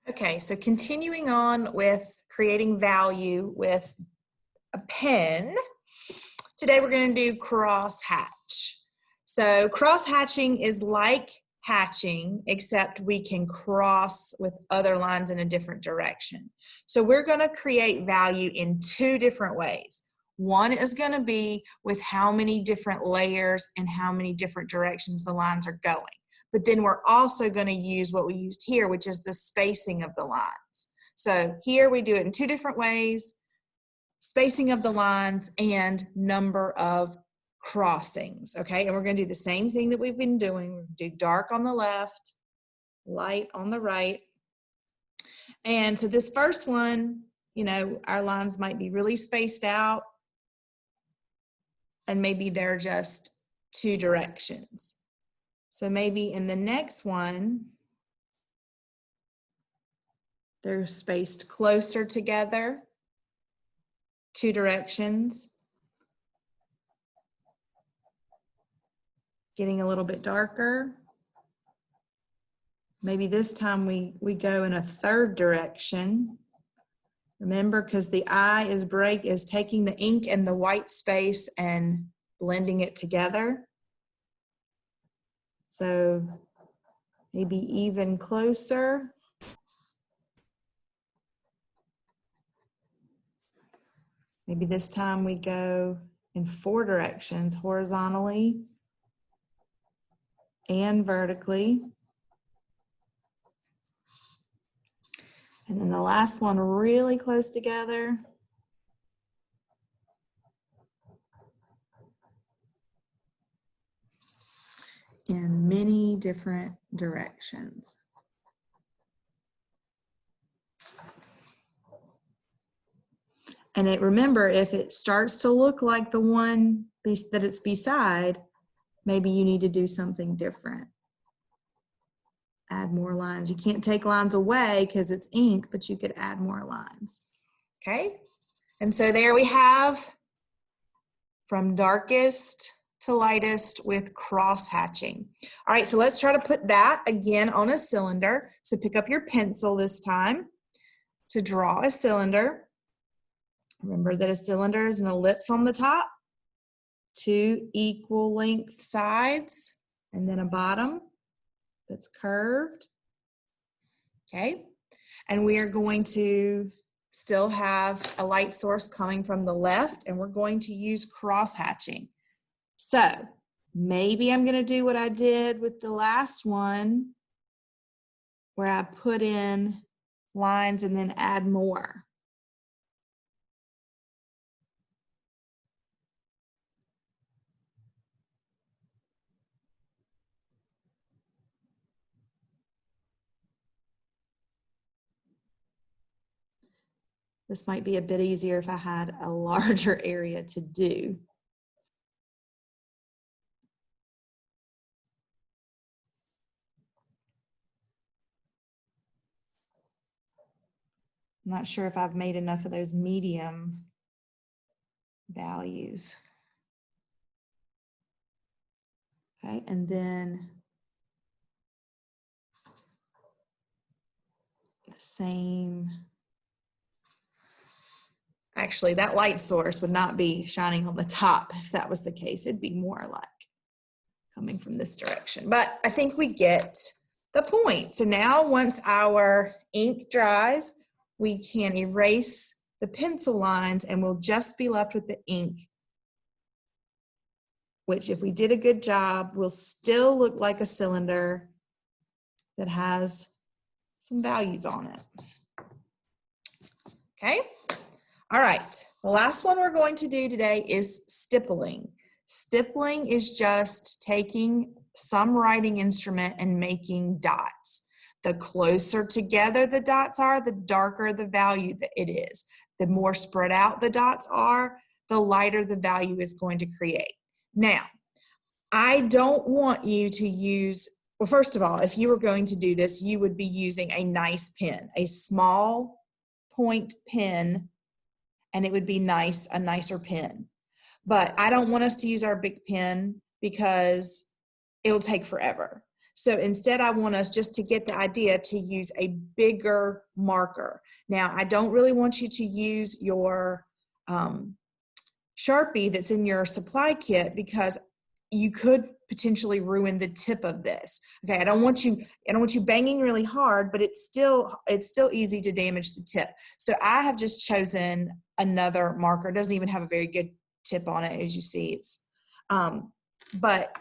Okay, so continuing on with creating value with a pen, today we're going to do cross hatch. So cross hatching is like hatching, except we can cross with other lines in a different direction. So we're going to create value in two different ways. One is going to be with how many different layers and how many different directions the lines are going. But then we're also going to use what we used here, which is the spacing of the lines. So here we do it in two different ways: spacing of the lines and number of crossings. Okay, and we're going to do the same thing that we've been doing. We're going to do dark on the left, light on the right. And so this first one, you know, our lines might be really spaced out, and maybe they're just two directions. So maybe in the next one, they're spaced closer together, two directions, getting a little bit darker. Maybe this time we go in a third direction. Remember, because the eye is taking the ink and the white space and blending it together. So maybe even closer. Maybe this time we go in four directions, horizontally and vertically. And then the last one really close together. In many different directions. And remember, if it starts to look like the one that it's beside, maybe you need to do something different. Add more lines. You can't take lines away because it's ink, but you could add more lines. Okay, and so there we have from darkest to lightest with cross hatching. All right, so let's try to put that again on a cylinder. So pick up your pencil this time to draw a cylinder. Remember that a cylinder is an ellipse on the top, two equal length sides, and then a bottom that's curved. Okay, and we are going to still have a light source coming from the left, and we're going to use cross hatching. So maybe I'm going to do what I did with the last one, where I put in lines and then add more. This might be a bit easier if I had a larger area to do. I'm not sure if I've made enough of those medium values. Okay, and then the same. Actually, that light source would not be shining on the top if that was the case. It'd be more like coming from this direction. But I think we get the point. So now once our ink dries, we can erase the pencil lines and we'll just be left with the ink, which if we did a good job, will still look like a cylinder that has some values on it. Okay, all right. The last one we're going to do today is stippling. Stippling is just taking some writing instrument and making dots. The closer together the dots are, the darker the value that it is. The more spread out the dots are, the lighter the value is going to create. Now, I don't want you to use, well, first of all, if you were going to do this, you would be using a nice pen, a small point pen, and it would be nice, a nicer pen. But I don't want us to use our big pen because it'll take forever. So instead, I want us just to get the idea to use a bigger marker. Now, I don't really want you to use your Sharpie that's in your supply kit, because you could potentially ruin the tip of this. Okay, I don't want you banging really hard, but it's still easy to damage the tip. So I have just chosen another marker. It doesn't even have a very good tip on it, as you see. It's but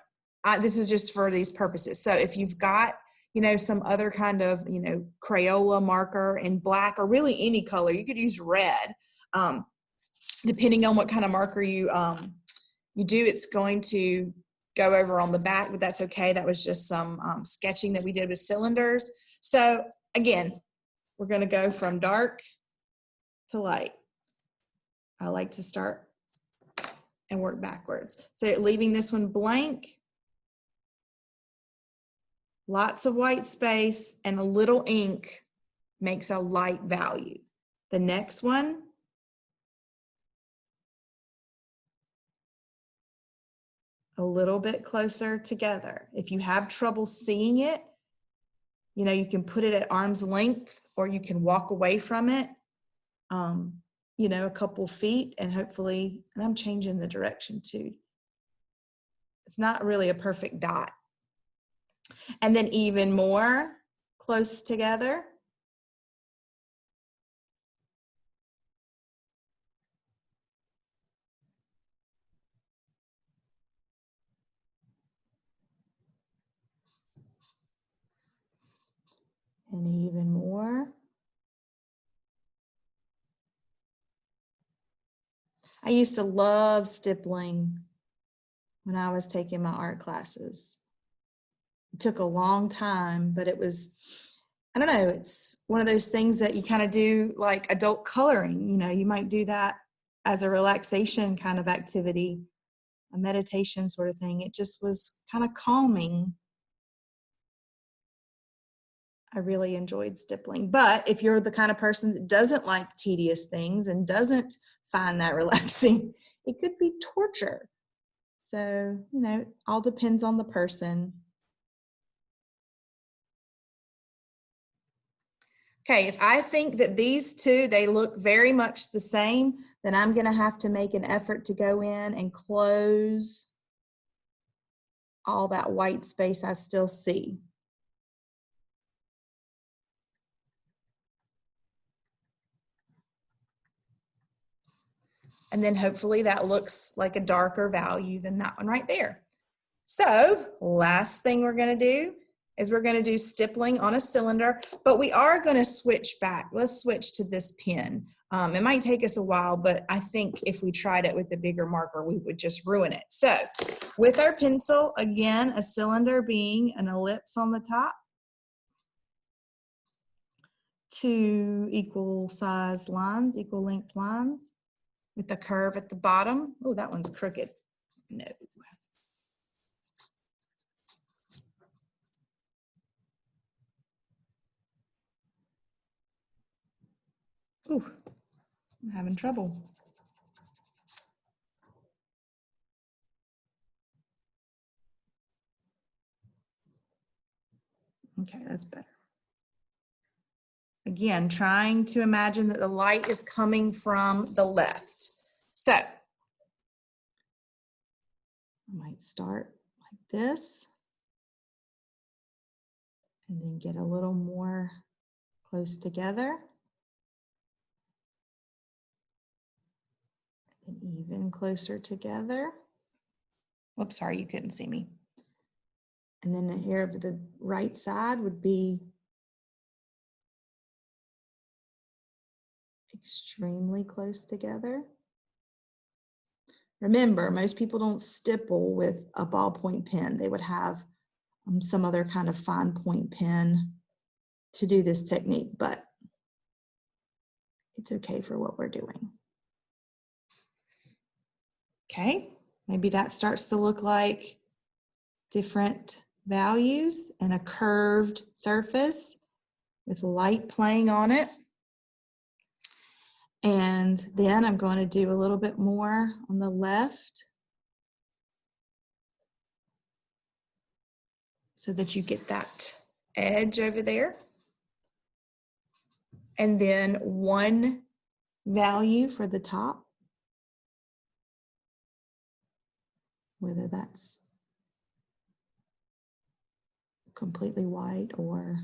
this is just for these purposes. So if you've got, you know, some other kind of, you know, Crayola marker in black, or really any color, you could use red. Depending on what kind of marker you do, it's going to go over on the back, but that's okay. That was just some sketching that we did with cylinders. So again, we're going to go from dark to light. I like to start and work backwards. So leaving this one blank, lots of white space, and a little ink makes a light value. The next one, a little bit closer together. If you have trouble seeing it, you know, you can put it at arm's length, or you can walk away from it, you know, a couple feet, and hopefully, and I'm changing the direction too. It's not really a perfect dot. And then even more close together. And even more. I used to love stippling when I was taking my art classes. It took a long time, but it was, I don't know, it's one of those things that you kind of do like adult coloring. You know, you might do that as a relaxation kind of activity, a meditation sort of thing. It just was kind of calming. I really enjoyed stippling. But if you're the kind of person that doesn't like tedious things and doesn't find that relaxing, it could be torture. So, you know, it all depends on the person. Okay, if I think that these two, they look very much the same, then I'm going to have to make an effort to go in and close all that white space I still see. And then hopefully that looks like a darker value than that one right there. So last thing we're going to do is we're going to do stippling on a cylinder, but we are going to switch back. Let's switch to this pen. It might take us a while, but I think if we tried it with the bigger marker, we would just ruin it. So with our pencil, again, a cylinder being an ellipse on the top, 2 equal size lines, equal length lines with the curve at the bottom. Oh, that one's crooked. No. Ooh, I'm having trouble. Okay, that's better. Again, trying to imagine that the light is coming from the left. So I might start like this and then get a little more close together. And even closer together. Oops, sorry, you couldn't see me. And then here of the right side would be extremely close together. Remember, most people don't stipple with a ballpoint pen. They would have some other kind of fine point pen to do this technique, but it's okay for what we're doing. Okay, maybe that starts to look like different values and a curved surface with light playing on it. And then I'm going to do a little bit more on the left. so that you get that edge over there. And then 1 value for the top, whether that's completely white or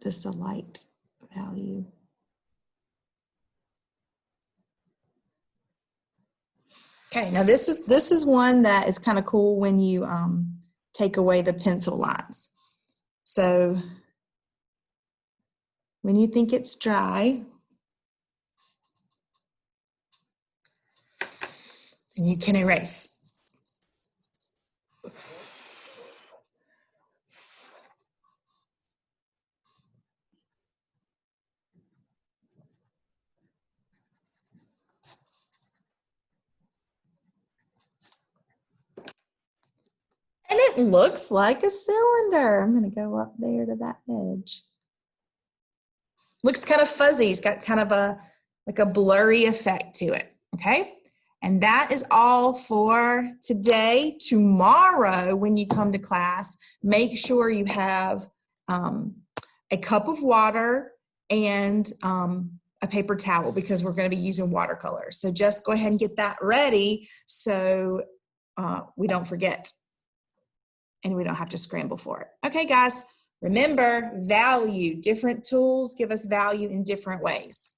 just a light value. Okay, now this is one that is kind of cool when you take away the pencil lines. So when you think it's dry, you can erase. And it looks like a cylinder. I'm going to go up there to that edge. Looks kind of fuzzy. It's got kind of like a blurry effect to it, okay? And that is all for today. Tomorrow, when you come to class, make sure you have a cup of water and a paper towel, because we're going to be using watercolors. So just go ahead and get that ready so we don't forget and we don't have to scramble for it. Okay, guys, remember, value. Different tools give us value in different ways.